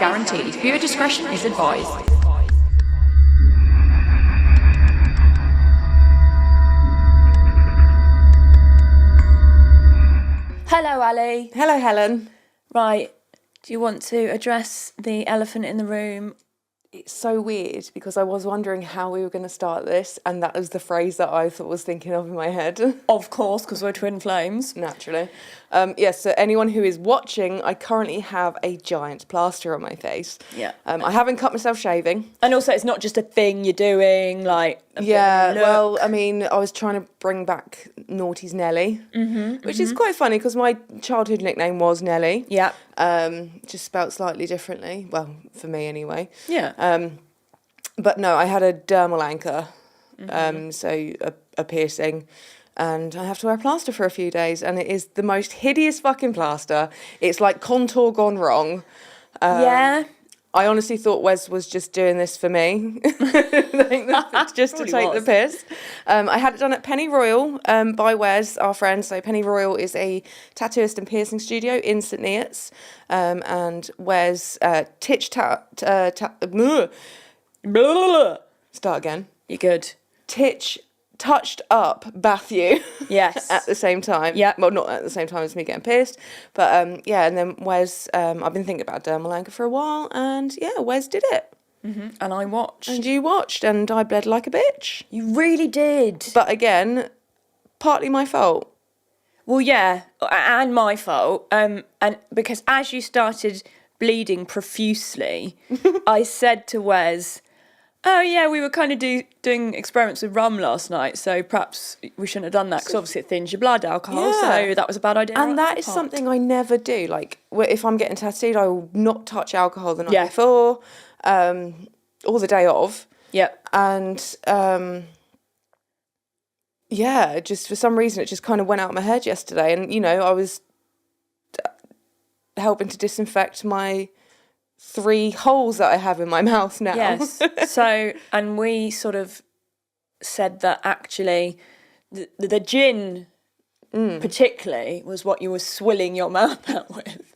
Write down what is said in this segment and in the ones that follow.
guaranteed. Viewer discretion is advised. Hello, Ali. Hello, Helen. Right, do you want to address the elephant in the room? It's so weird because I was wondering how we were going to start this, and that was the phrase that I was thinking of in my head. Of course, because we're twin flames. Naturally. Yes, so anyone who is watching, I currently have a giant plaster on my face. Yeah. I haven't cut myself shaving. And also, it's not just a thing you're doing, like... Yeah, well, I mean, I was trying to bring back Naughty's Nelly, which is quite funny because my childhood nickname was Nelly. Yeah. Just spelt slightly differently. Well, for me anyway. Yeah. But no, I had a dermal anchor, so a piercing, and I have to wear a plaster for a few days, and it is the most hideous fucking plaster. It's like contour gone wrong. Yeah. I honestly thought Wes was just doing this for me, just to take the piss. I had it done at Penny Royal by Wes, our friend. So Penny Royal is a tattooist and piercing studio in St Neots, and Wes start again. You're good. Touched up Bathew. Yes. At the same time. Yeah. Well, not at the same time as me getting pierced. But yeah, and then Wes, I've been thinking about dermal anchor for a while, and yeah, Wes did it. And I watched. And you watched, and I bled like a bitch. You really did. But again, partly my fault. Well, yeah, and my fault. And because as you started bleeding profusely, I said to Wes, oh, yeah, we were kind of doing experiments with rum last night, so perhaps we shouldn't have done that, because obviously it thins your blood, alcohol, so that was a bad idea. And that is something I never do. Like, if I'm getting tattooed, I will not touch alcohol the night before, or the day of. Yeah. And, just for some reason, it just kind of went out of my head yesterday. And, you know, I was helping to disinfect my 3 holes that I have in my mouth now. Yes. So, and we sort of said that actually the gin particularly was what you were swilling your mouth out with.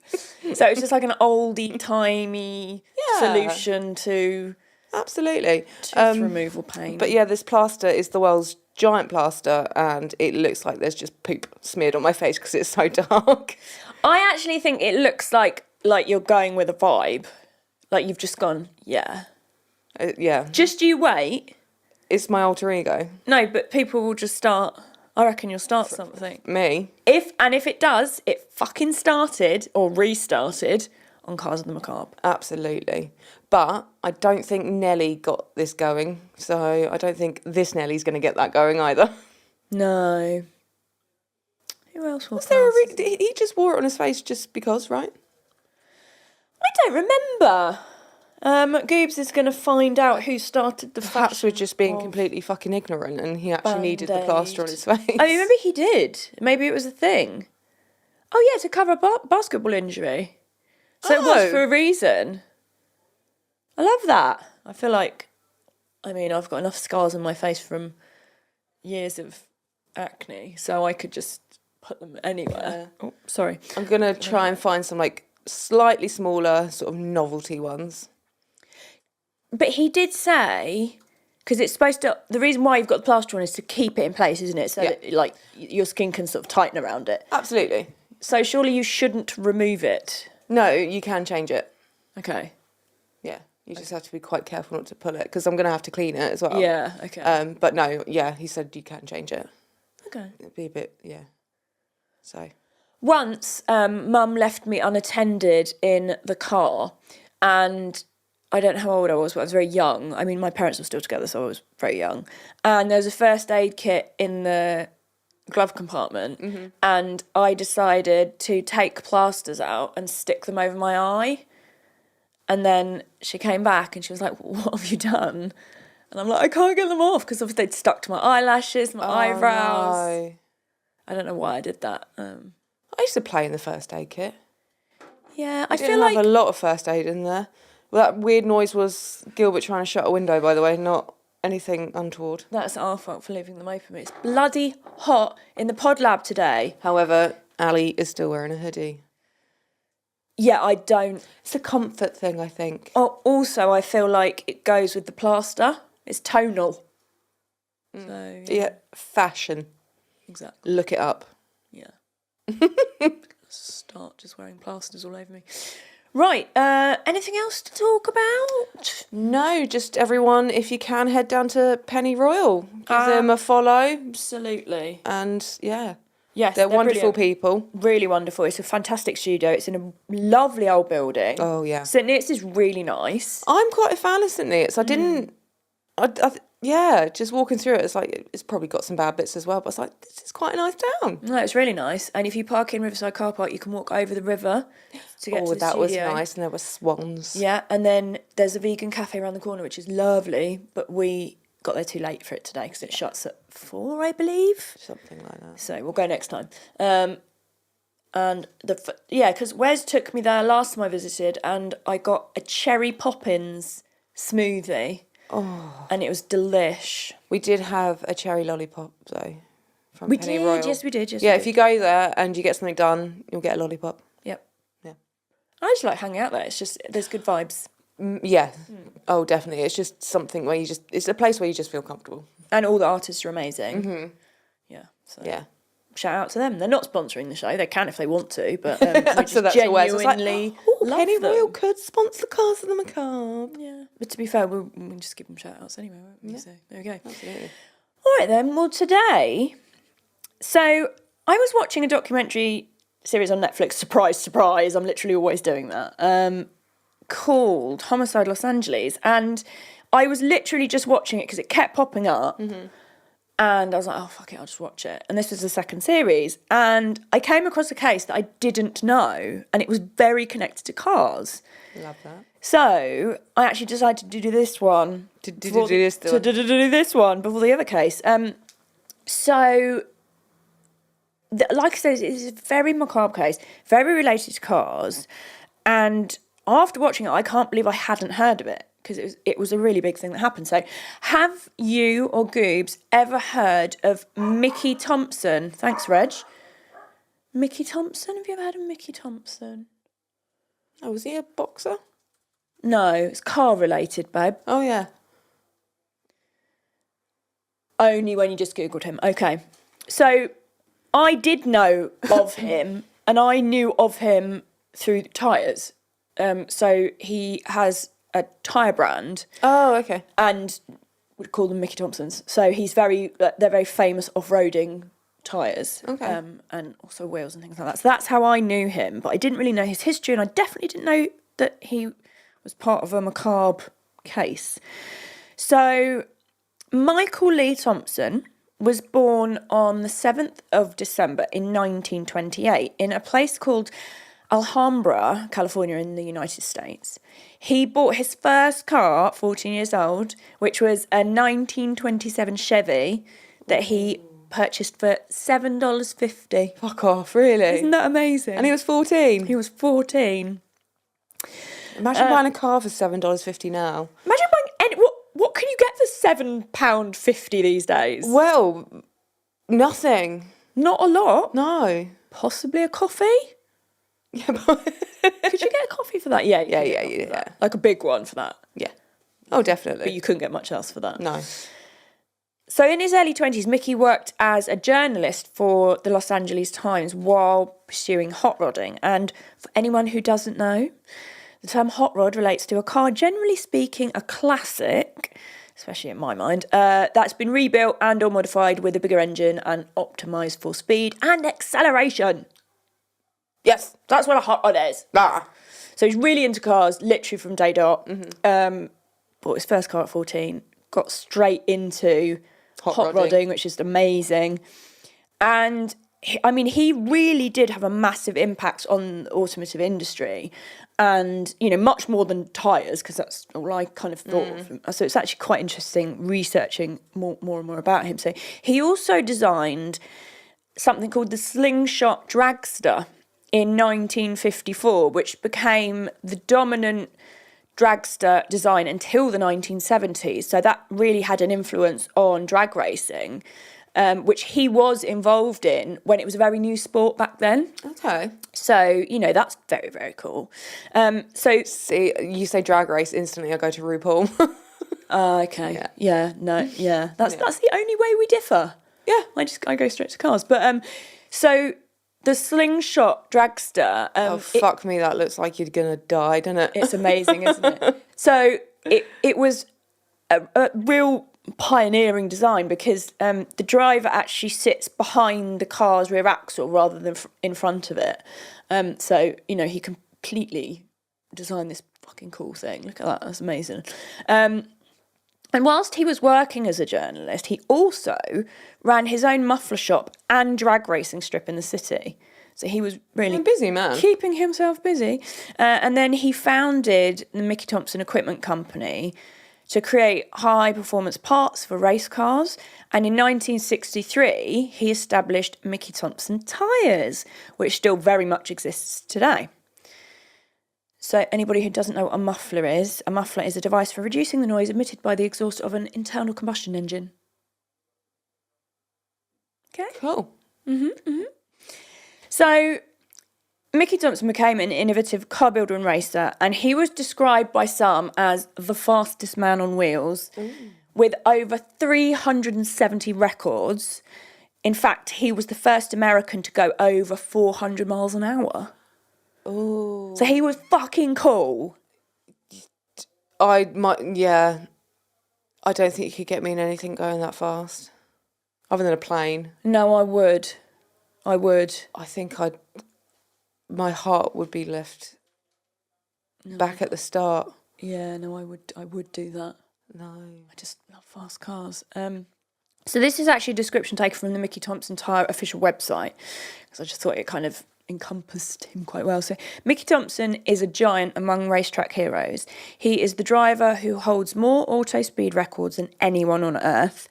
So it's just like an oldie-timey solution to... Absolutely. Tooth removal pain. But yeah, this plaster is the world's giant plaster, and it looks like there's just poop smeared on my face because it's so dark. I actually think it looks like you're going with a vibe. Like you've just gone, yeah. Yeah. Just you wait. It's my alter ego. No, but people will just start. I reckon you'll start something. Me? If it does, it fucking started or restarted on Cars of the Macabre. Absolutely. But I don't think Nelly got this going, so I don't think this Nelly's going to get that going either. No. Who else was there? He just wore it on his face just because, right? I don't remember. Goobs is going to find out who started the Perhaps fashion we're just being completely fucking ignorant, and he actually needed the plaster on his face. I mean, maybe he did. Maybe it was a thing. Oh, yeah, to cover a basketball injury. So it was for a reason. I love that. I feel like, I mean, I've got enough scars on my face from years of acne, so I could just put them anywhere. Oh, sorry. I'm going to try and find some, like, slightly smaller sort of novelty ones. But he did say, because it's supposed to, the reason why you've got the plaster on is to keep it in place, isn't it? So that, like, your skin can sort of tighten around it. Absolutely. So surely you shouldn't remove it. No, you can change it. Okay. Yeah, you just have to be quite careful not to pull it, because I'm going to have to clean it as well. Yeah, okay. But no, yeah, he said you can change it. Okay. It'd be a bit, so... Once, Mum left me unattended in the car, and I don't know how old I was, but I was very young. I mean, my parents were still together, so I was very young. And there was a first aid kit in the glove compartment, and I decided to take plasters out and stick them over my eye. And then she came back and she was like, what have you done? And I'm like, I can't get them off, because obviously they'd stuck to my eyelashes, my eyebrows. No. I don't know why I did that. I used to play in the first aid kit. Yeah, I didn't feel like... have a lot of first aid in there. Well, that weird noise was Gilbert trying to shut a window, by the way, not anything untoward. That's our fault for leaving them open. It's bloody hot in the pod lab today. However, Ali is still wearing a hoodie. Yeah, I don't. It's a comfort thing, I think. Oh, also, I feel like it goes with the plaster. It's tonal. So, Yeah, fashion. Exactly. Look it up. Yeah. Start just wearing plasters all over me. Right, anything else to talk about? No, just everyone, if you can, head down to Penny Royal. Give them a follow. Absolutely. And, yeah. Yes, they're wonderful brilliant. people. Really wonderful. It's a fantastic studio. It's in a lovely old building. Oh, yeah. St Neots is really nice. I'm quite a fan of St Neots. I didn't... Yeah, just walking through it, it's like, it's probably got some bad bits as well, but it's like, this is quite a nice town. No, it's really nice. And if you park in Riverside Car Park, you can walk over the river to get to the that studio. was nice, and there were swans. Yeah, and then there's a vegan cafe around the corner, which is lovely, but we got there too late for it today because it shuts at 4, I believe. Something like that. So we'll go next time. And because Wes took me there last time I visited, and I got a cherry Poppins smoothie. Oh. And it was delish. We did have a cherry lollipop, though, from Penny Royal. Yes, we did. If you go there and you get something done, you'll get a lollipop. Yep. Yeah. I just like hanging out there. It's just, there's good vibes. Yeah. Oh, definitely. It's just something where it's a place where you just feel comfortable. And all the artists are amazing. Mm-hmm. Yeah. So. Yeah. Shout out to them. They're not sponsoring the show. They can if they want to, but we just so that's genuinely love Penny them. Royal could sponsor Cars of the Macabre. Yeah. But to be fair, we'll just give them shout outs anyway, won't we? Yeah. So there we go. Absolutely. All right then. Well, today, so I was watching a documentary series on Netflix. Surprise, surprise. I'm literally always doing that. Called Homicide Los Angeles, and I was literally just watching it because it kept popping up. Mm-hmm. And I was like, oh, fuck it, I'll just watch it. And this was the second series. And I came across a case that I didn't know, and it was very connected to cars. Love that. So I actually decided to do this one. To do this one before the other case. Like I said, it's a very macabre case, very related to cars. And after watching it, I can't believe I hadn't heard of it, because it was a really big thing that happened. So have you or Goobs ever heard of Mickey Thompson? Thanks, Reg. Mickey Thompson? Have you ever heard of Mickey Thompson? Oh, was he a boxer? No, it's car related, babe. Oh, yeah. Only when you just Googled him. Okay. So I did know of him, and I knew of him through tyres. So he has a tyre brand. Oh, okay. And would call them Mickey Thompsons. So they're very famous off-roading tyres. Okay. And also wheels and things like that. So that's how I knew him, but I didn't really know his history, and I definitely didn't know that he was part of a macabre case. So Michael Lee Thompson was born on the 7th of December in 1928 in a place called Alhambra, California, in the United States. He bought his first car at 14 years old, which was a 1927 Chevy that he purchased for $7.50. Fuck off, really? Isn't that amazing? And he was 14? He was 14. Imagine buying a car for $7.50 now. Imagine buying what can you get for £7.50 these days? Well, nothing. Not a lot. No. Possibly a coffee? Yeah, but Could you get a coffee for that? Yeah. Like a big one for that. Yeah. Oh, definitely. But you couldn't get much else for that. No. So in his early 20s, Mickey worked as a journalist for the Los Angeles Times while pursuing hot rodding. And for anyone who doesn't know, the term hot rod relates to a car, generally speaking, a classic, especially in my mind, that's been rebuilt and or modified with a bigger engine and optimised for speed and acceleration. Yes, that's what a hot rod is. Ah. So he's really into cars, literally from day dot. Mm-hmm. Bought his first car at 14, got straight into hot rodding, which is amazing. And he really did have a massive impact on the automotive industry, and much more than tyres, because that's all I kind of thought of him. So it's actually quite interesting researching more and more about him. So he also designed something called the Slingshot Dragster in 1954, which became the dominant dragster design until the 1970s. So that really had an influence on drag racing. which he was involved in when it was a very new sport back then. Okay. So, that's very, very cool. See, you say drag race, instantly I go to RuPaul. Okay. Yeah, no, yeah. That's the only way we differ. Yeah. I go straight to cars. But, so the slingshot dragster. Fuck me, that looks like you're going to die, doesn't it? It's amazing, isn't it? So it was a real pioneering design because the driver actually sits behind the car's rear axle rather than in front of it. So, he completely designed this fucking cool thing. Look at that, that's amazing. And whilst he was working as a journalist, he also ran his own muffler shop and drag racing strip in the city. So he was really busy man, keeping himself busy. And then he founded the Mickey Thompson Equipment Company to create high-performance parts for race cars. And in 1963, he established Mickey Thompson Tyres, which still very much exists today. So anybody who doesn't know what a muffler is a device for reducing the noise emitted by the exhaust of an internal combustion engine. Okay. Cool. So Mickey Thompson became an innovative car builder and racer, and he was described by some as the fastest man on wheels, with over 370 records. In fact, he was the first American to go over 400 miles an hour. Oh. So he was fucking cool. I don't think you could get me in anything going that fast. Other than a plane. No, I would. I think my heart would be left back at the start. Yeah, no, I would do that. No. I just love fast cars. So this is actually a description taken from the Mickey Thompson Tyre official website, because I just thought it kind of encompassed him quite well. So Mickey Thompson is a giant among racetrack heroes. He is the driver who holds more auto speed records than anyone on earth.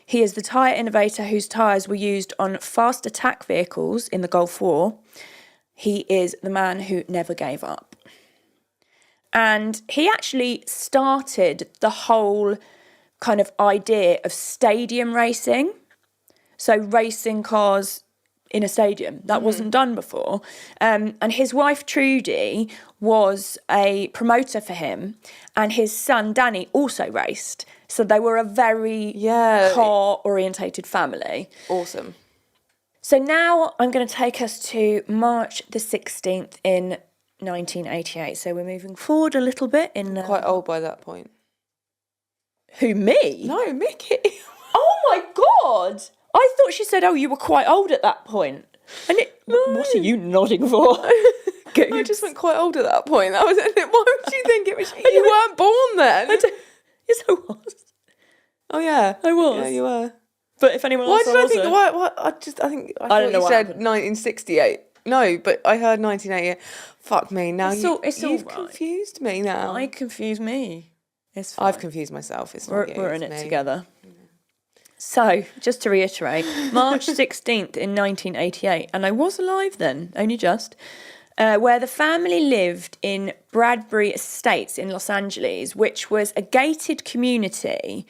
He is the tyre innovator whose tyres were used on fast attack vehicles in the Gulf War. He is the man who never gave up. And he actually started the whole kind of idea of stadium racing. So racing cars in a stadium. That wasn't done before. And his wife, Trudy, was a promoter for him. And his son, Danny, also raced. So they were a very car-orientated family. Awesome. So now I'm going to take us to March the 16th in 1988. So we're moving forward a little bit. Quite old by that point. Who, me? No, Mickey. Oh my God! I thought she said, you were quite old at that point. And what are you nodding for? I just went quite old at that point. That was it. Why would you think it was? You weren't born then. Yes, I was. Oh yeah, I was. Yeah, you were. But if anyone else, I thought you said 1968. No, but I heard 1988. Fuck me. Now you've confused me. Now I confuse me. It's fine. I've confused myself. It's not we're in it together. So, just to reiterate, March 16th in 1988, and I was alive then, only just, where the family lived in Bradbury Estates in Los Angeles, which was a gated community,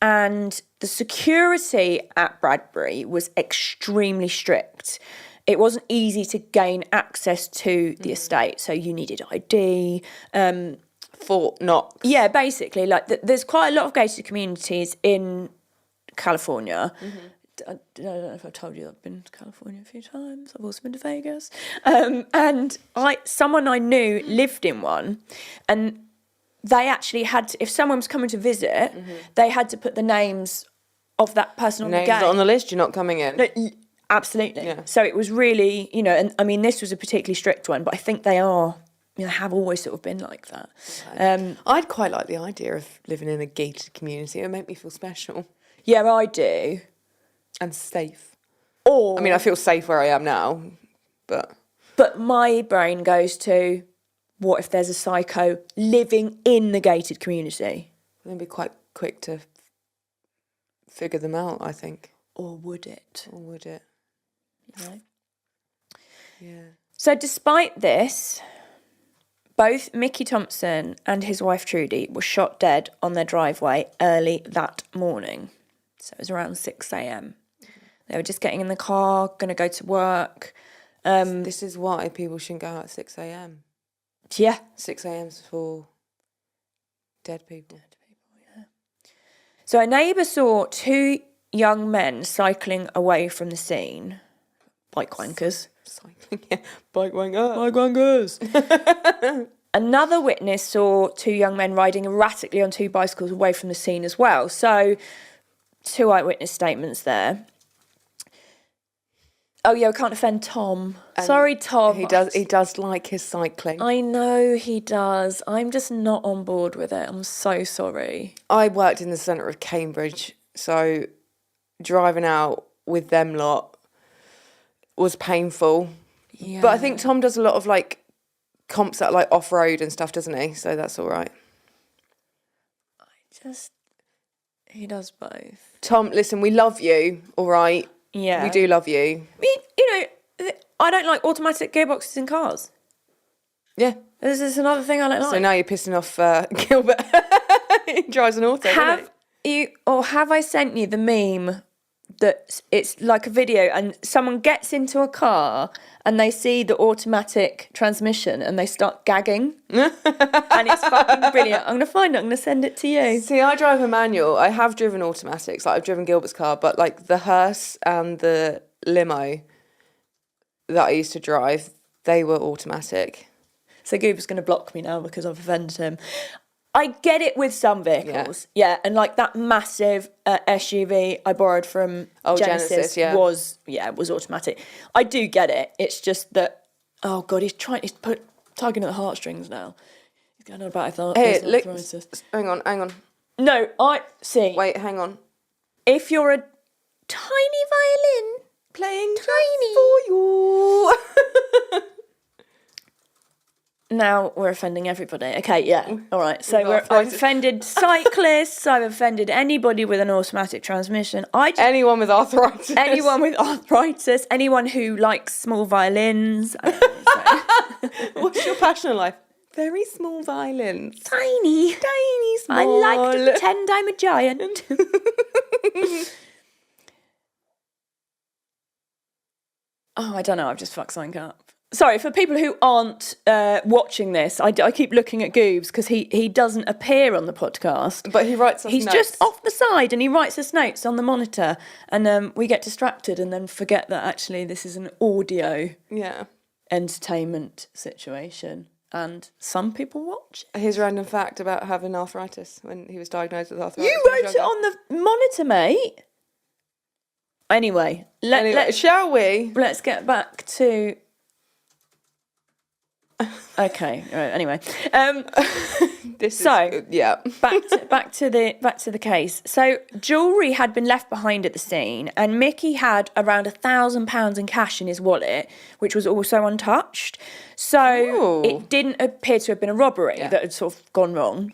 and the security at Bradbury was extremely strict. It wasn't easy to gain access to the estate, so you needed ID. Fort Knox. Yeah, basically, there's quite a lot of gated communities in California. I don't know if I've told you I've been to California a few times. I've also been to Vegas. And someone I knew lived in one, and they actually had to, if someone was coming to visit, they had to put the names of that person on the gate. Names not on the list, you're not coming in. No, absolutely. Yeah. So it was really, and I mean, this was a particularly strict one, but I think they have always sort of been like that. Okay. I'd quite like the idea of living in a gated community. It would make me feel special. Yeah, I do. And safe. Or I mean, I feel safe where I am now, but my brain goes to, what if there's a psycho living in the gated community? It'd be quite quick to figure them out, I think. Or would it? Yeah. So despite this, both Mickey Thompson and his wife Trudy were shot dead on their driveway early that morning. So it was around 6 a.m. They were just getting in the car, going to go to work. This is why people shouldn't go out at 6 a.m. Yeah. 6 a.m.'s for dead people. So a neighbour saw 2 young men cycling away from the scene. Bike wankers. Cycling, yeah. Bike wankers. Bike wankers. Another witness saw 2 young men riding erratically on 2 bicycles away from the scene as well. So 2 eyewitness statements there. Oh yeah, we can't offend Tom. Sorry, Tom. He does like his cycling. I know he does. I'm just not on board with it. I'm so sorry. I worked in the centre of Cambridge, so driving out with them lot was painful. Yeah. But I think Tom does a lot of like comps that like off road and stuff, doesn't he? So that's all right. He does both. Tom, listen, we love you, all right? Yeah. We do love you. I mean, you know, I don't like automatic gearboxes in cars. Yeah. This is another thing I don't like. So now you're pissing off Gilbert. He drives an auto, doesn't he? Have I sent you the meme that it's like a video and someone gets into a car and they see the automatic transmission and they start gagging? And it's fucking brilliant. I'm going to find it. I'm going to send it to you. See, I drive a manual. I have driven automatics. Like, I've driven Gilbert's car, but like the hearse and the limo that I used to drive, they were automatic. So Goober's going to block me now because I've offended him. I get it with some vehicles. Yeah, and like that massive SUV I borrowed from Genesis was automatic. I do get it. It's just that, oh God, he's tugging at the heartstrings now. He's going on about arthritis. Hang on. No, Wait, hang on. If you're a tiny violin Playing tiny for you. Now we're offending everybody. Okay, yeah. All right. So I've offended cyclists. I've offended anybody with an automatic transmission. Anyone with arthritis. Anyone with arthritis. Anyone who likes small violins. What's your passion in life? Very small violins. Tiny small. I like to pretend I'm a giant. I don't know. I've just fucked something up. Sorry, for people who aren't watching this, I keep looking at Goobs because he doesn't appear on the podcast. But he writes us He's notes. just off the side and he writes us notes on the monitor. And we get distracted and then forget that actually this is an audio entertainment situation. And some people watch it. His random fact about having arthritis when he was diagnosed with arthritis. You wrote it on the monitor, mate. Anyway, shall we? Let's get back to... Okay. All right. Anyway, back to the case. So jewellery had been left behind at the scene, and Mickey had around £1,000 in cash in his wallet, which was also untouched. So it didn't appear to have been a robbery that had sort of gone wrong.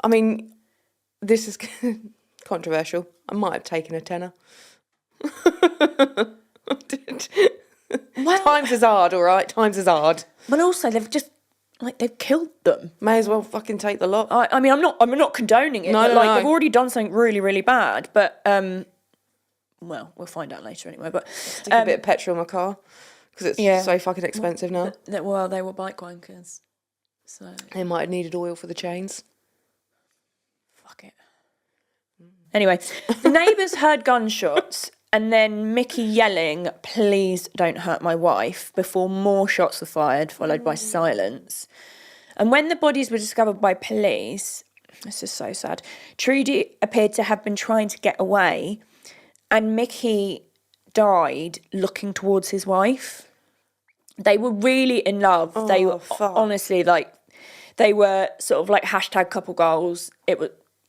I mean, this is controversial. I might have taken a tenner. I did. Well, times is hard, all right. Times is hard. But also, they've killed them. May as well fucking take the lot. I mean, I'm not condoning it. No, but, no. They've already done something really, really bad. But well, we'll find out later anyway. But stick a bit of petrol in my car because it's so fucking expensive now. Well, they were bike wankers, so they might have needed oil for the chains. Fuck it. Anyway, the neighbours heard gunshots. And then Mickey yelling, "Please don't hurt my wife," before more shots were fired, followed by silence. And when the bodies were discovered by police, this is so sad, Trudy appeared to have been trying to get away, and Mickey died looking towards his wife. They were really in love. They were honestly they were sort of like hashtag couple goals.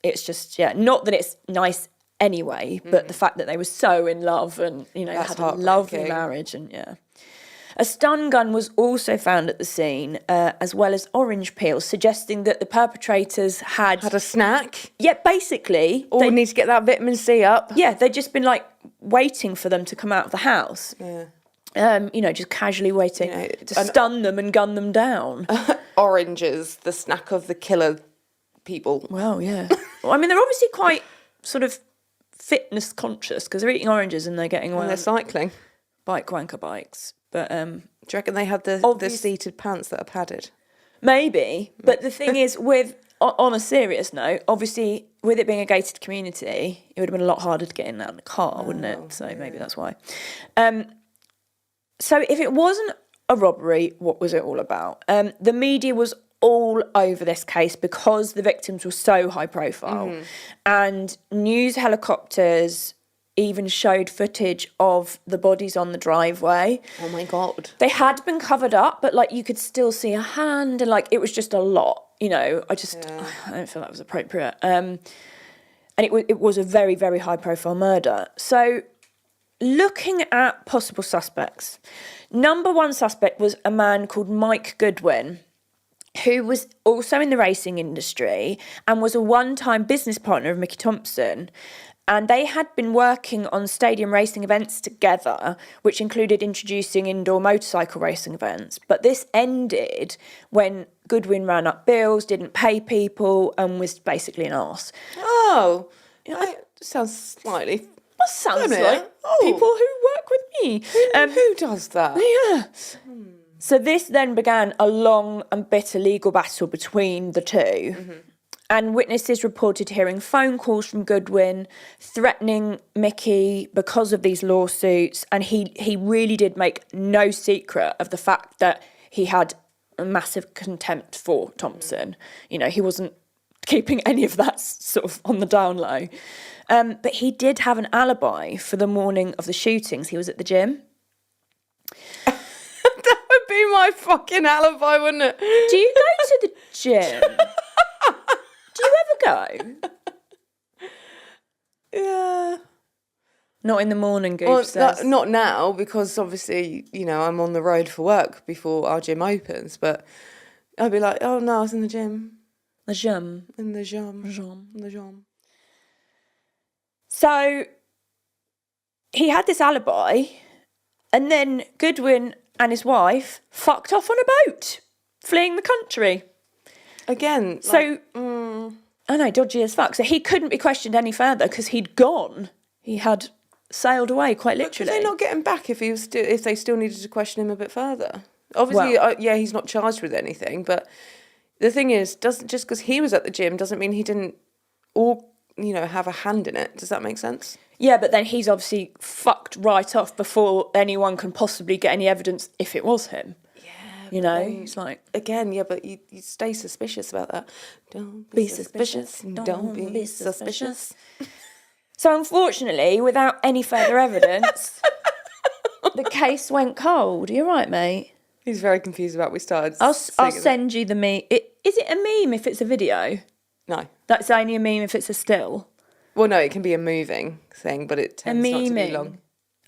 It's just, not that it's nice anyway, but the fact that they were so in love and, had a lovely marriage and A stun gun was also found at the scene, as well as orange peels, suggesting that the perpetrators had a snack. Yeah, basically. Or need to get that vitamin C up. Yeah, they'd just been waiting for them to come out of the house. Yeah. Just casually waiting to stun them and gun them down. Oranges, the snack of the killer people. Well, yeah. Well, I mean, they're obviously quite sort of fitness conscious because they're eating oranges and they're getting And they're cycling. bike wanker bikes. But do you reckon they have the seated pants that are padded? Maybe. But the thing is, on a serious note, obviously, with it being a gated community, it would have been a lot harder to get in and out of the car, wouldn't it? So maybe that's why. So if it wasn't a robbery, what was it all about? The media was all over this case because the victims were so high profile. And news helicopters even showed footage of the bodies on the driveway. Oh my God. They had been covered up, but like you could still see a hand and like it was just a lot, you know. I don't feel that was appropriate. And it was a very, very high profile murder. So looking at possible suspects, number one suspect was a man called Mike Goodwin, who was also in the racing industry and was a one-time business partner of Mickey Thompson. And they had been working on stadium racing events together, which included introducing indoor motorcycle racing events. But this ended when Goodwin ran up bills, didn't pay people, and was basically an arse. Oh, that sounds slightly... That sounds like people who work with me. Who does that? Yeah. So this then began a long and bitter legal battle between the two. And witnesses reported hearing phone calls from Goodwin threatening Mickey because of these lawsuits. And he really did make no secret of the fact that he had a massive contempt for Thompson. You know, he wasn't keeping any of that sort of on the down low. But he did have an alibi for the morning of the shootings. He was at the gym. That would be my fucking alibi, wouldn't it? Do you go to the gym? Do you ever go? Yeah. Not in the morning, Goop says. Not now, because obviously, you know, I'm on the road for work before our gym opens. But I'd be like, oh no, I was in the gym. The gym. In the gym. So he had this alibi, and then Goodwin and his wife fucked off on a boat, fleeing the country. Again, so I know, dodgy as fuck. So he couldn't be questioned any further because he'd gone. He had sailed away, quite literally. But could they not get him back if they still needed to question him a bit further? Obviously, he's not charged with anything. But the thing is, just because he was at the gym doesn't mean he didn't have a hand in it. Does that make sense? Yeah, but then he's obviously fucked right off before anyone can possibly get any evidence if it was him. You know, it's like... Again, yeah, but you stay suspicious about that. Don't be suspicious. Don't be suspicious. So unfortunately, without any further evidence, the case went cold. You're right, mate. He's very confused about we started. I'll send you the meme. Is it a meme if it's a video? No. That's only a meme if it's a still? Well, no, it can be a moving thing, but it tends not to be long.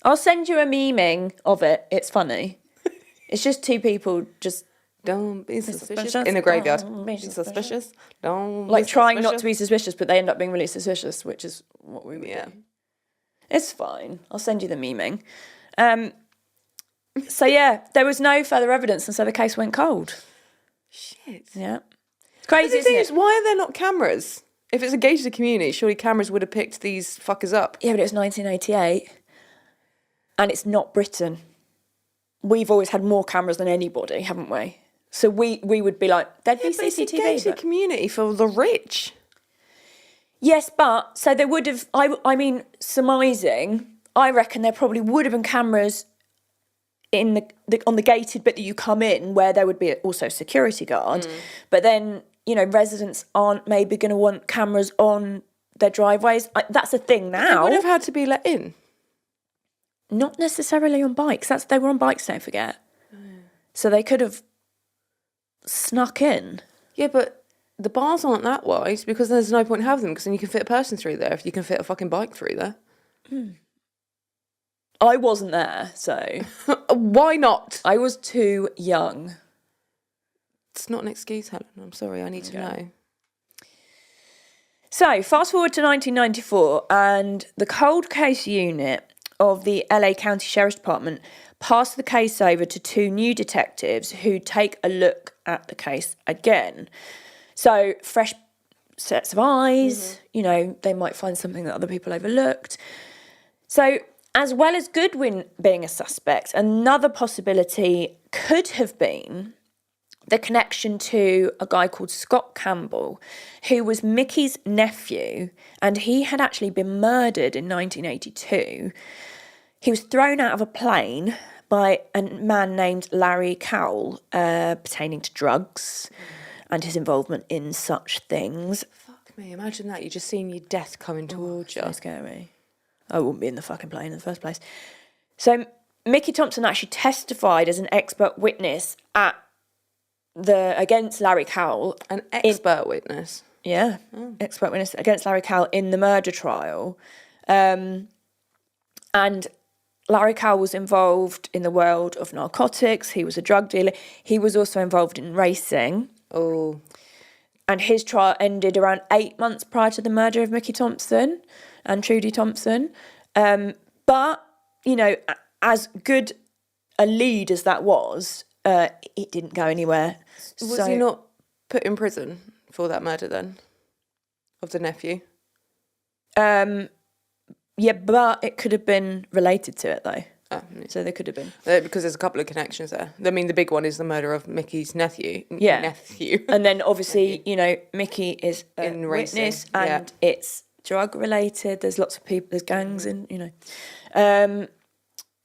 I'll send you a memeing of it. It's funny. It's just two people just... Don't be suspicious. In a graveyard. Don't be suspicious. Don't like be trying suspicious. not to be suspicious, but they end up being really suspicious, which is what we would do. It's fine. I'll send you the memeing. So yeah, there was no further evidence, and so the case went cold. Shit. Yeah. It's crazy, the thing is, why are there not cameras? If it's a gated community, surely cameras would have picked these fuckers up. Yeah, but it was 1988, and it's not Britain. We've always had more cameras than anybody, haven't we? So we would be like, there'd be CCTV. It's a gated community for the rich. Yes, but so there would have. I mean, surmising. I reckon there probably would have been cameras in the on the gated bit that you come in, where there would be also a security guard. But then, you know, residents aren't maybe going to want cameras on their driveways. That's a thing now. They would have had to be let in. Not necessarily on bikes. They were on bikes, don't forget. So they could have snuck in. Yeah, but the bars aren't that wide because there's no point in having them because then you can fit a person through there if you can fit a fucking bike through there. I wasn't there, so... Why not? I was too young. It's not an excuse, Helen. I'm sorry, I need to know. So, fast forward to 1994, and the cold case unit of the LA County Sheriff's Department passed the case over to two new detectives who take a look at the case again. So, fresh sets of eyes. You know, they might find something that other people overlooked. So, as well as Goodwin being a suspect, another possibility could have been the connection to a guy called Scott Campbell, who was Mickey's nephew, and he had actually been murdered in 1982. He was thrown out of a plane by a man named Larry Cowell, pertaining to drugs and his involvement in such things. Fuck me, imagine that. You're just seeing your death coming towards you. So scary. I wouldn't be in the fucking plane in the first place. So Mickey Thompson actually testified as an expert witness against Larry Cowell. An expert witness? Yeah, expert witness against Larry Cowell in the murder trial. And Larry Cowell was involved in the world of narcotics. He was a drug dealer. He was also involved in racing. Oh. And his trial ended around 8 months prior to the murder of Mickey Thompson and Trudy Thompson. But, you know, as good a lead as that was, it didn't go anywhere. Was he not put in prison for that murder then? Of the nephew? Yeah, but it could have been related to it, though. Oh, so there could have been. Because there's a couple of connections there. I mean, the big one is the murder of Mickey's nephew. Yeah. Nephew. And then, obviously, you know, Mickey is a In witness racing, and it's drug-related. There's lots of people, there's gangs in, you know.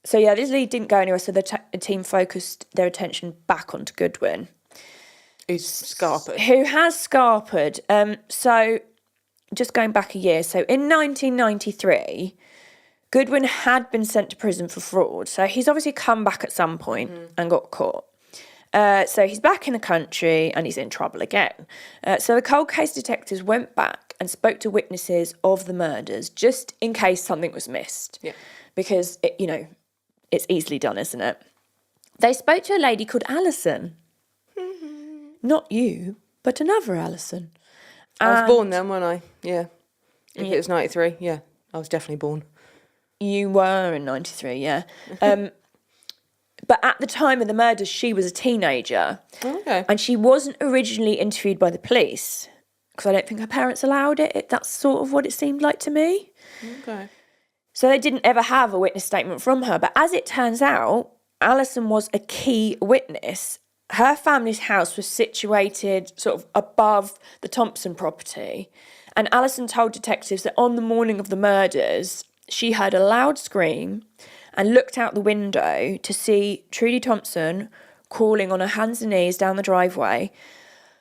So, yeah, this lead didn't go anywhere, so the team focused their attention back onto Goodwin. Who's scarpered. Who has scarpered. So, just going back a year. So, in 1993... Goodwin had been sent to prison for fraud, so he's obviously come back at some point and got caught. So he's back in the country and he's in trouble again. So the cold case detectives went back and spoke to witnesses of the murders just in case something was missed. Yeah. Because, it's easily done, isn't it? They spoke to a lady called Alison. Not you, but another Alison. I was born then, wasn't I? Yeah. If it was 93, yeah. I was definitely born. You were in 93, yeah. But at the time of the murders, she was a teenager. Okay. And she wasn't originally interviewed by the police because I don't think her parents allowed it. That's sort of what it seemed like to me. Okay. So they didn't ever have a witness statement from her. But as it turns out, Alison was a key witness. Her family's house was situated sort of above the Thompson property. And Alison told detectives that on the morning of the murders, she heard a loud scream and looked out the window to see Trudy Thompson crawling on her hands and knees down the driveway,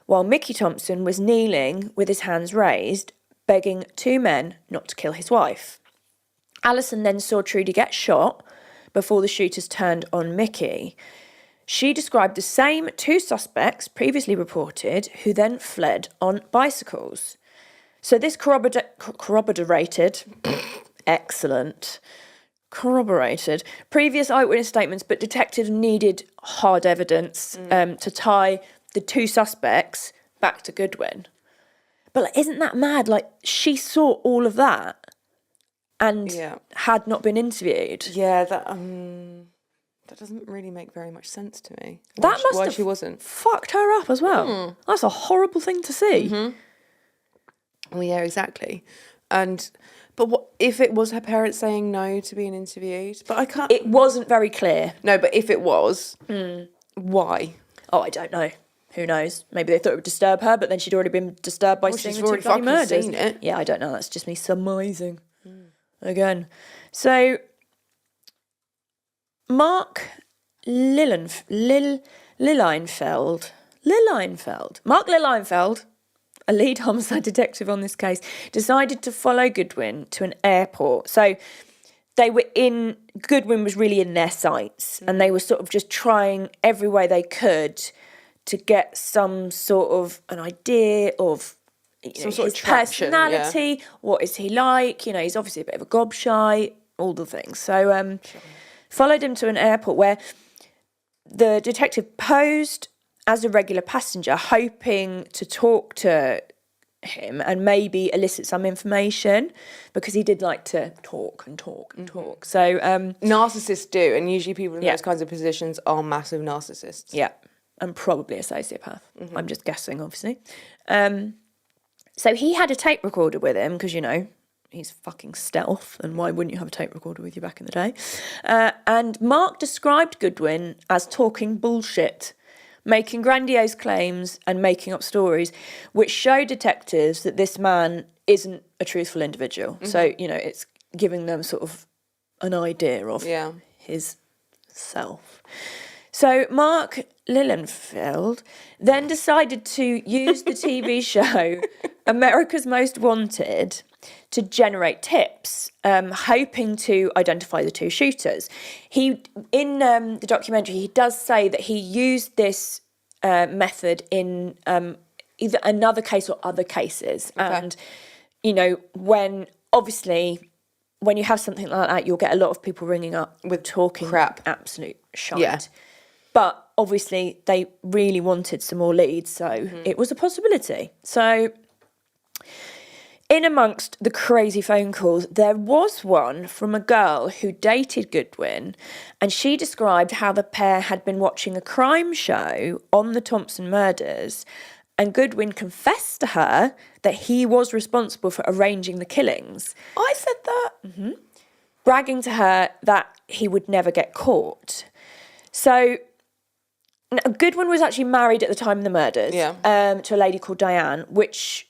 while Mickey Thompson was kneeling with his hands raised, begging two men not to kill his wife. Alison then saw Trudy get shot before the shooters turned on Mickey. She described the same two suspects previously reported, who then fled on bicycles. So this corroborated... Excellent. Corroborated previous eyewitness statements, but detectives needed hard evidence to tie the two suspects back to Goodwin. But isn't that mad? Like, she saw all of that and had not been interviewed. Yeah, that doesn't really make very much sense to me. Why she wasn't fucked her up as well. That's a horrible thing to see. Well, yeah, exactly. But what if it was her parents saying no to being interviewed? But I can't. It wasn't very clear. No, but if it was, why? Oh, I don't know. Who knows? Maybe they thought it would disturb her, but then she'd already been disturbed by seeing the two bloody murders. Seen it. Yeah, I don't know. That's just me surmising. Again. So, Mark Lilienfeld. Mark Lilienfeld, a lead homicide detective on this case, decided to follow Goodwin to an airport. So Goodwin was really in their sights, and they were sort of just trying every way they could to get some sort of an idea of his personality. Yeah. What is he like? He's obviously a bit of a gobshite, all the things. So followed him to an airport where the detective posed as a regular passenger, hoping to talk to him and maybe elicit some information, because he did like to talk and talk and talk. So narcissists do, and usually people in those kinds of positions are massive narcissists. Yeah, and probably a sociopath. I'm just guessing, obviously. So he had a tape recorder with him because, he's fucking stealth, and why wouldn't you have a tape recorder with you back in the day? And Mark described Goodwin as talking bullshit, making grandiose claims and making up stories, which show detectives that this man isn't a truthful individual. Mm-hmm. So, it's giving them sort of an idea of his self. So Mark Lilienfeld then decided to use the TV show America's Most Wanted to generate tips, hoping to identify the two shooters. In the documentary, he does say that he used this method in either another case or other cases. Okay. And, when you have something like that, you'll get a lot of people ringing up with talking crap, absolute shite. Yeah. But obviously they really wanted some more leads, so it was a possibility. So in amongst the crazy phone calls, there was one from a girl who dated Goodwin, and she described how the pair had been watching a crime show on the Thompson murders, and Goodwin confessed to her that he was responsible for arranging the killings. I said that. Mm-hmm. Bragging to her that he would never get caught. So Goodwin was actually married at the time of the murders to a lady called Diane, which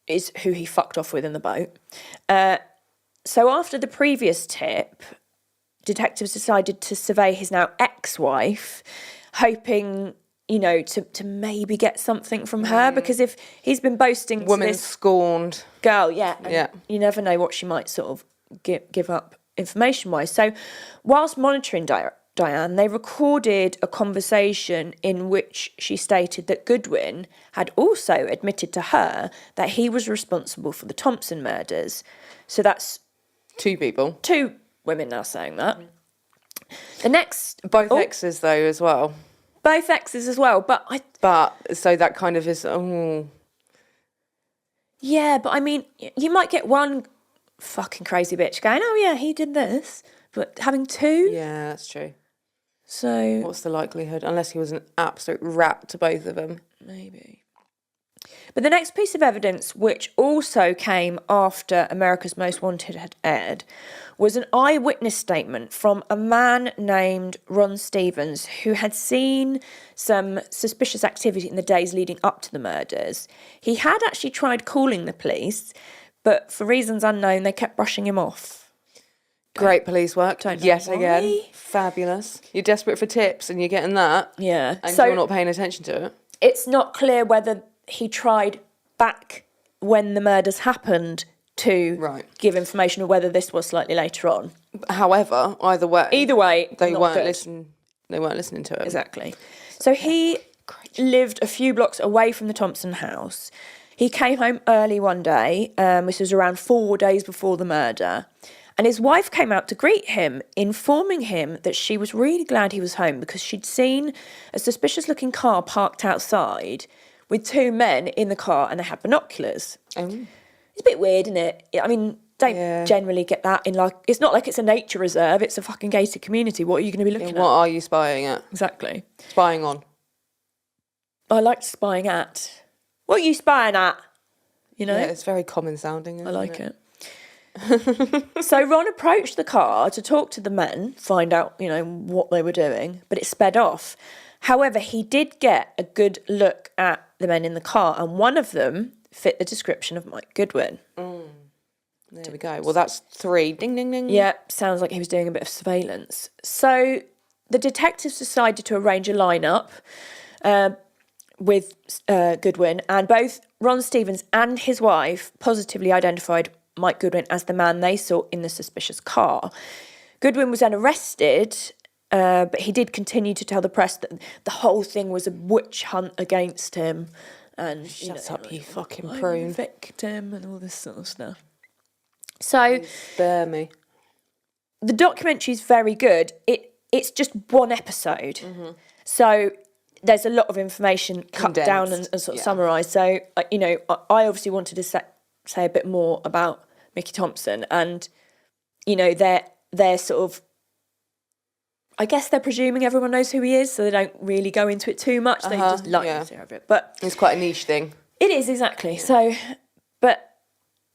is who he fucked off with in the boat. So after the previous tip, detectives decided to survey his now ex-wife, hoping, to maybe get something from her, because if he's been boasting woman to this scorned girl, you never know what she might sort of give up information-wise. So whilst monitoring Diane, they recorded a conversation in which she stated that Goodwin had also admitted to her that he was responsible for the Thompson murders. So that's two women now saying that. The next... Both exes, though, as well. Both exes as well, But, so that kind of is... Yeah, but I mean, you might get one fucking crazy bitch going, oh yeah, he did this. But having two... Yeah, that's true. So... What's the likelihood? Unless he was an absolute rat to both of them. Maybe. But the next piece of evidence, which also came after America's Most Wanted had aired, was an eyewitness statement from a man named Ron Stevens, who had seen some suspicious activity in the days leading up to the murders. He had actually tried calling the police, but for reasons unknown, they kept brushing him off. Great police work. Yet why. Again. Fabulous. You're desperate for tips and you're getting that. Yeah. And you're not paying attention to it. It's not clear whether he tried back when the murders happened to give information, or whether this was slightly later on. However, either way, they weren't listening to it. Exactly. So he lived a few blocks away from the Thompson house. He came home early one day, this was around 4 days before the murder, and his wife came out to greet him, informing him that she was really glad he was home because she'd seen a suspicious-looking car parked outside with two men in the car, and they had binoculars. Oh. It's a bit weird, isn't it? I mean, don't generally get that in, like... It's not like it's a nature reserve, it's a fucking gated community. What are you going to be looking at? What are you spying at? Exactly. Spying on. I like spying at. What are you spying at? Yeah, it's very common sounding, I like it. So Ron approached the car to talk to the men, find out, what they were doing, but it sped off. However, he did get a good look at the men in the car, and one of them fit the description of Mike Goodwin. There we go. Well, that's 3. Ding, ding, ding. Yeah, sounds like he was doing a bit of surveillance. So the detectives decided to arrange a lineup with Goodwin, and both Ron Stevens and his wife positively identified Mike Goodwin as the man they saw in the suspicious car. Goodwin was then arrested, but he did continue to tell the press that the whole thing was a witch hunt against him. And shut up, you fucking prune. Victim and all this sort of stuff. So, spare me. The documentary is very good. It's just one episode, so there's a lot of information cut down and sort of summarised. So, I obviously wanted to say a bit more about Mickey Thompson, and they're sort of, I guess they're presuming everyone knows who he is, so they don't really go into it too much. They just like to hear of it, but it's quite a niche thing. It is, exactly. So But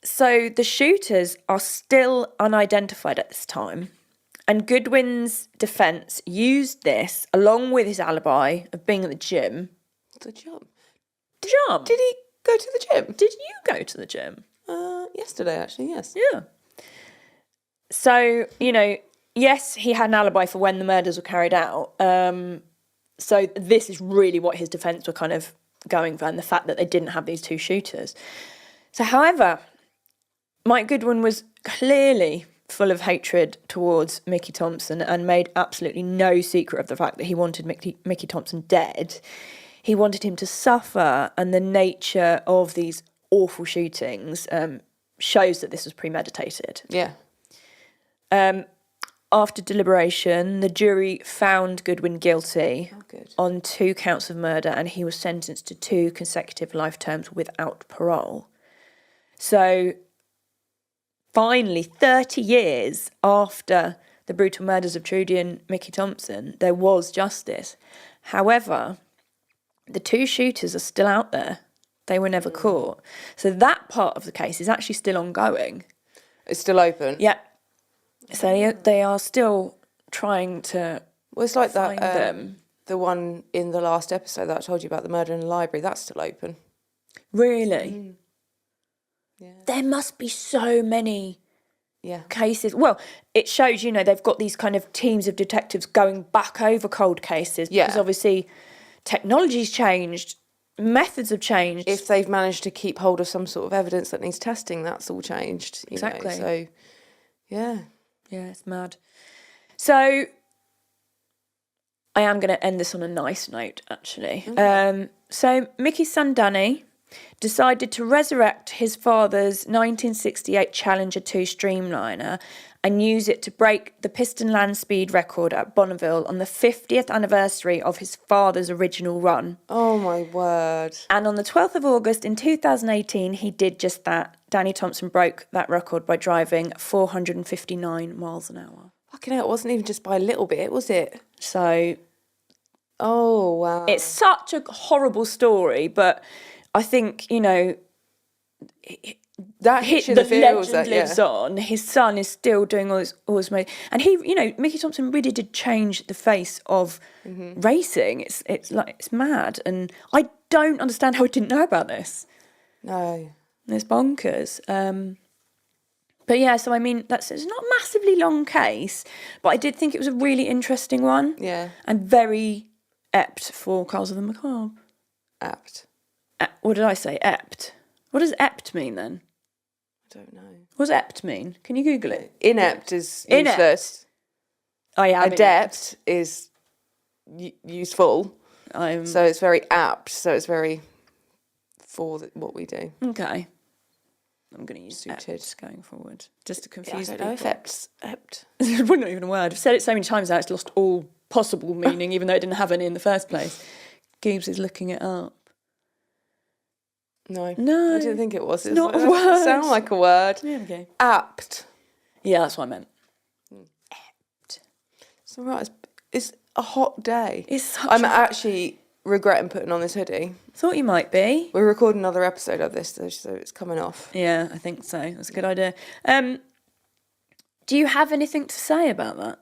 so the shooters are still unidentified at this time. And Goodwin's defence used this along with his alibi of being at the gym. The gym? Did Did he go to the gym? you go to the gym? Yesterday, actually, yes. Yeah. So, yes, he had an alibi for when the murders were carried out. So this is really what his defence were kind of going for, and the fact that they didn't have these two shooters. So, however, Mike Goodwin was clearly full of hatred towards Mickey Thompson and made absolutely no secret of the fact that he wanted Mickey Thompson dead. He wanted him to suffer, and the nature of these awful shootings shows that this was premeditated. Yeah. After deliberation, the jury found Goodwin guilty on 2 counts of murder, and he was sentenced to 2 consecutive life terms without parole. So, finally, 30 years after the brutal murders of Trudy and Mickey Thompson, there was justice. However, the 2 shooters are still out there. They were never caught. So that part of the case is actually still ongoing. It's still open? Yeah. So they are still trying to it's like find that, them. The one in the last episode that I told you about, the murder in the library, that's still open. Really? Yeah. There must be so many Yeah. cases. Well, it shows, they've got these kind of teams of detectives going back over cold cases. Yeah. Because obviously technology's changed, methods have changed. If they've managed to keep hold of some sort of evidence that needs testing, that's all changed. Exactly. So, yeah. Yeah, it's mad. So I am going to end this on a nice note, actually. Okay. So Mickey's son Danny decided to resurrect his father's 1968 Challenger 2 Streamliner and use it to break the piston land speed record at Bonneville on the 50th anniversary of his father's original run. Oh, my word. And on the 12th of August in 2018, he did just that. Danny Thompson broke that record by driving 459 miles an hour. Fucking hell, it wasn't even just by a little bit, was it? So... Oh, wow. It's such a horrible story, but I think, that hits you the the feels legend lives on. His son is still doing all his and he, Mickey Thompson really did change the face of racing. It's mad, and I don't understand how I didn't know about this. No, it's bonkers. But yeah, so I mean, it's not a massively long case, but I did think it was a really interesting one. Yeah, and very apt for Cars of the Macabre. Apt. What did I say? Apt. What does apt mean then? I don't know. What does apt mean? Can you Google it? Inept is Inept. useless. I am Adept is useful. I'm So it's very apt. So it's very for what we do. okay. I'm going to use Suited. apt going forward, just to confuse I don't know if people. apt's apt. It's not even a word. I've said it so many times now it's lost all possible meaning, even though it didn't have any in the first place. Goobs is looking it up. No, I No, didn't think it was. it's not like, a it doesn't word. sound like a word. Yeah, okay. Apt. Yeah, that's what I meant. Apt. It's all right. It's a hot day. It's such I'm actually regretting putting on this hoodie. Thought you might be. We're recording another episode of this, though, so it's coming off. Yeah, I think so. That's a good idea. Do you have anything to say about that?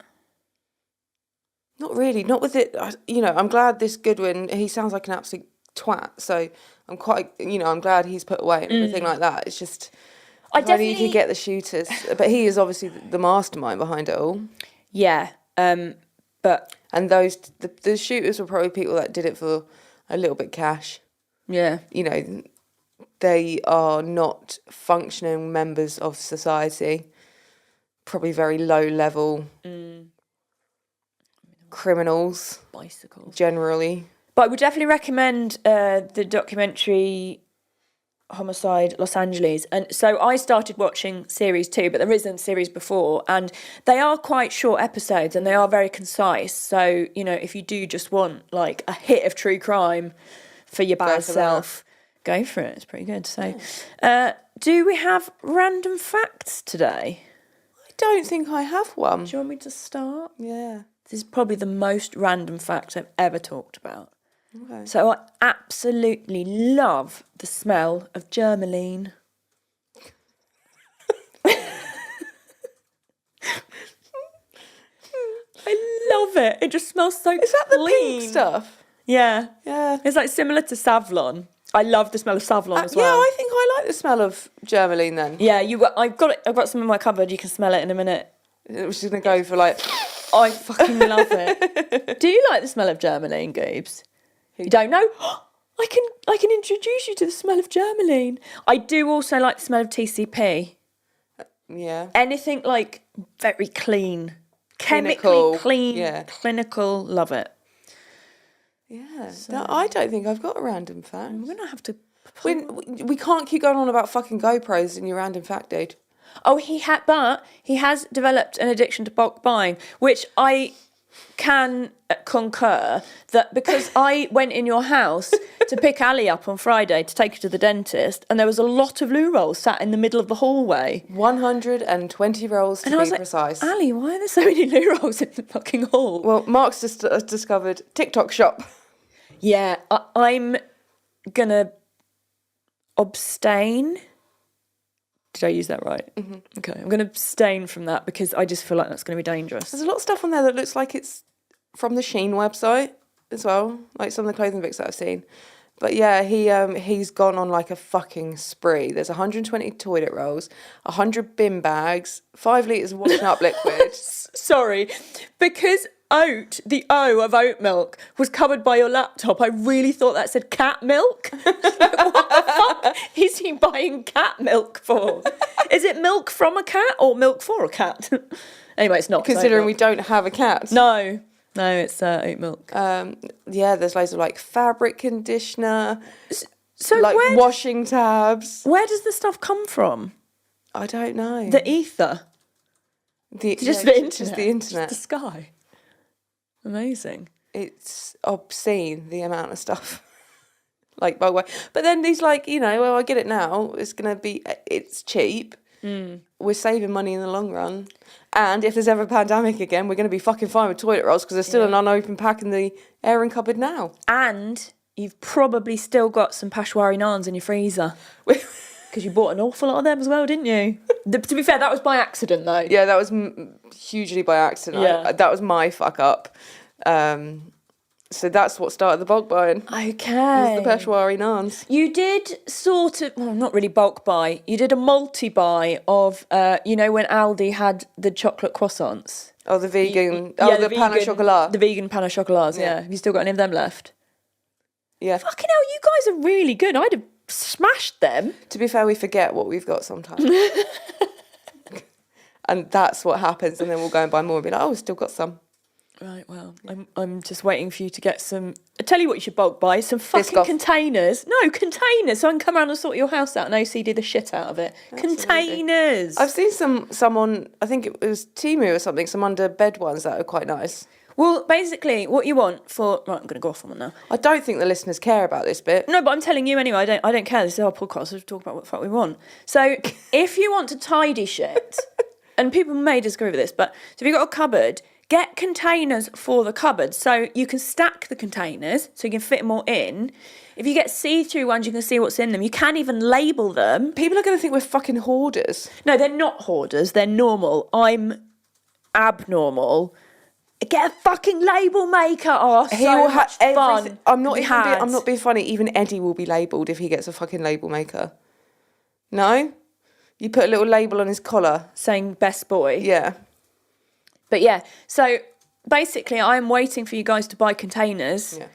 Not really. Not with it. I'm glad this Goodwin, he sounds like an absolute twat. So I'm quite, I'm glad he's put away and everything like that. It's just, I if only you could get the shooters. But he is obviously the mastermind behind it all. Yeah. But... And the shooters were probably people that did it for a little bit cash. Yeah. They are not functioning members of society. Probably very low level criminals. Bicycles. Generally. But I would definitely recommend the documentary Homicide Los Angeles. And so I started watching series 2, but there isn't series before, and they are quite short episodes and they are very concise. So, if you do just want like a hit of true crime for your bad self, go for it. It's pretty good. So, do we have random facts today? I don't think I have one. Do you want me to start? Yeah. This is probably the most random fact I've ever talked about. Okay. So I absolutely love the smell of germaline. love it. It just smells so Is that the clean. pink stuff? Yeah. Yeah. It's like similar to Savlon. I love the smell of Savlon as well. Yeah, I think I like the smell of Germaline then. Yeah, I've got some in my cupboard. You can smell it in a minute. It was just going to go for like... I fucking love it. Do you like the smell of Germaline, Goobs? You don't know? I can introduce you to the smell of Germaline. I do also like the smell of TCP. Yeah. Anything like very clean. Clinical. Chemically clean. Yeah. Clinical. Love it. Yeah. No, I don't think I've got a random fact. I'm going to have to... We can't keep going on about fucking GoPros in your random fact, dude. Oh, but he has developed an addiction to bulk buying, which I can concur that because I went in your house to pick Ali up on Friday to take her to the dentist, and there was a lot of loo rolls sat in the middle of the hallway. 120 rolls to be precise. Ali, why are there so many loo rolls in the fucking hall? Well, Mark's just discovered TikTok shop. Yeah, I'm gonna abstain. Did I use that right? Mm-hmm. Okay, I'm gonna abstain from that because I just feel like that's gonna be dangerous. There's a lot of stuff on there that looks like it's from the Shein website as well, like some of the clothing pics that I've seen. But yeah, he's gone on like a fucking spree. There's 120 toilet rolls, 100 bin bags, 5 litres of washing up liquid. Sorry, because the O of oat milk was covered by your laptop, I really thought that said cat milk. What the fuck is he buying cat milk for? Is it milk from a cat or milk for a cat? Anyway, it's not. Considering we don't have a cat. No, it's oat milk. Yeah, there's loads of like fabric conditioner, so like washing tabs. Where does the stuff come from? I don't know. The ether. The internet. Just the internet. Just the sky. Amazing. It's obscene, the amount of stuff. Like, by the way. But then these like, well, I get it now. It's cheap. Mm. We're saving money in the long run. And if there's ever a pandemic again, we're going to be fucking fine with toilet rolls because there's still an unopened pack in the airing cupboard now. And you've probably still got some Peshwari naans in your freezer. Because you bought an awful lot of them as well, didn't you? To be fair, that was by accident, though. Yeah, that was hugely by accident. Yeah. That was my fuck up. So that's what started the bulk buying. Okay. It was the Peshwari naans. You did sort of, well, not really bulk buy. You did a multi-buy of, when Aldi had the chocolate croissants. Oh, the vegan. The pain au chocolat. The vegan pain au chocolats, yeah. Have you still got any of them left? Yeah. Fucking hell, you guys are really good. I'd have smashed them. To be fair, we forget what we've got sometimes. And that's what happens. And then we'll go and buy more and be like, oh, we've still got some. Right, well, I'm just waiting for you to get some... I tell you what you should bulk buy, some fucking containers. No, containers, so I can come around and sort your house out and OCD the shit out of it. Absolutely. Containers! I've seen some on, I think it was Temu or something, some under bed ones that are quite nice. Well, basically, what you want for... Right, I'm going to go off on one now. I don't think the listeners care about this bit. No, but I'm telling you anyway, I don't care. This is our podcast, so we talk about what the fuck we want. So, if you want to tidy shit, and people may disagree with this, but so if you've got a cupboard... Get containers for the cupboard so you can stack the containers so you can fit them all in. If you get see-through ones, you can see what's in them. You can even label them. People are going to think we're fucking hoarders. No, they're not hoarders. They're normal. I'm abnormal. Get a fucking label maker. Oh, he will have fun. I'm not being funny. Even Eddie will be labelled if he gets a fucking label maker. No? You put a little label on his collar. Saying best boy. Yeah. But yeah, so basically I'm waiting for you guys to buy containers. Yeah.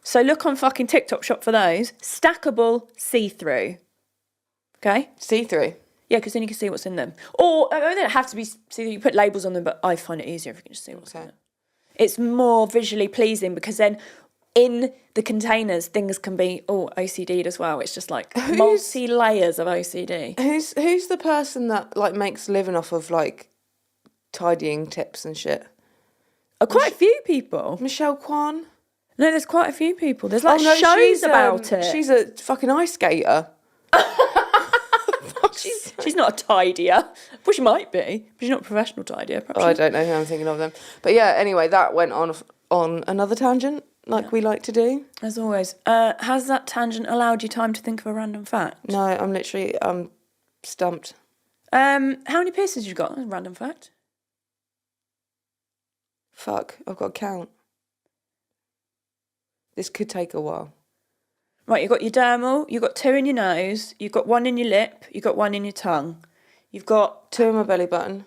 So look on fucking TikTok shop for those. Stackable, see-through. Okay? See-through? Yeah, because then you can see what's in them. Or, they don't have to be see-through. You put labels on them, but I find it easier if you can just see what's in it. It's more visually pleasing because then in the containers, things can be OCD'd as well. It's just like multi-layers of OCD. Who's the person that like makes a living off of like tidying tips and shit? Quite a few people. Michelle Kwan? No, there's quite a few people. There's like shows about it. She's a fucking ice skater. She's not a tidier. Well, she might be, but she's not a professional tidier. I don't know who I'm thinking of them. But yeah, anyway, that went on another tangent, like we like to do. As always. Has that tangent allowed you time to think of a random fact? No, I'm stumped. How many piercings you got? Random fact. Fuck, I've got to count. This could take a while. Right, you've got your dermal, you've got 2 in your nose, you've got 1 in your lip, you've got 1 in your tongue. You've got 2 in my belly button.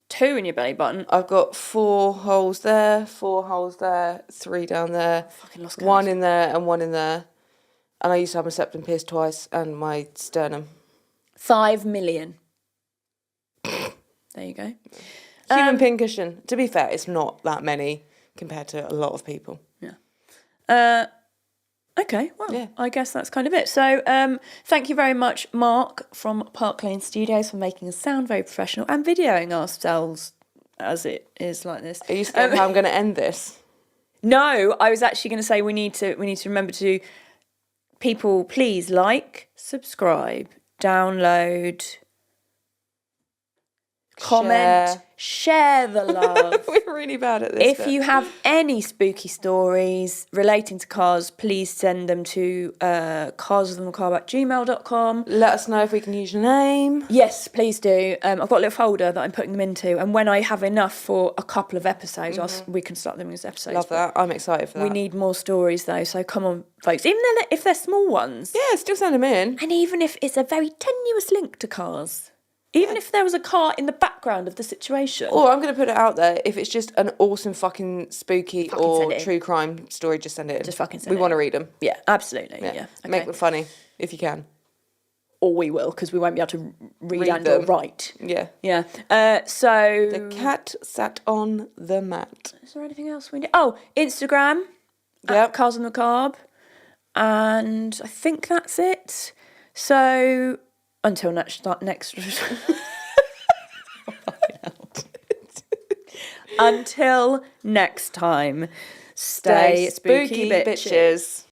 2 in your belly button. I've got 4 holes there, 4 holes there, 3 down there, Fucking lost count. 1 in there and 1 in there. And I used to have my septum pierced twice and my sternum. 5 million. There you go. Human pincushion. To be fair, it's not that many compared to a lot of people. Yeah. Okay, well, Yeah. I guess that's kind of it. So thank you very much, Mark, from Park Lane Studios, for making us sound very professional and videoing ourselves as it is like this. Are you scared how I'm going to end this? No, I was actually going to say we need to remember to, people, please like, subscribe, download, comment, share the love. We're really bad at this. If you have any spooky stories relating to cars, please send them to carsofthemacabre@gmail.com. Let us know if we can use your name. Yes, please do. I've got a little folder that I'm putting them into, and when I have enough for a couple of episodes, we can start them as episodes. Love that. I'm excited for that. We need more stories though, so come on, folks. Even if they're small ones. Yeah, still send them in. And even if it's a very tenuous link to cars. Even if there was a car in the background of the situation. Or I'm going to put it out there. If it's just an awesome fucking spooky Fucking or send it in. true crime story, just send it in. Just fucking send We it want to in. read them. Yeah, absolutely. Yeah. Okay. Make them funny if you can. Or we will, because we won't be able to read and them. or write. Yeah. Yeah. So... The cat sat on the mat. Is there anything else we need? Oh, Instagram. Yep. Cars on the Carb. And I think that's it. So, until next... Until next time, stay spooky bitches.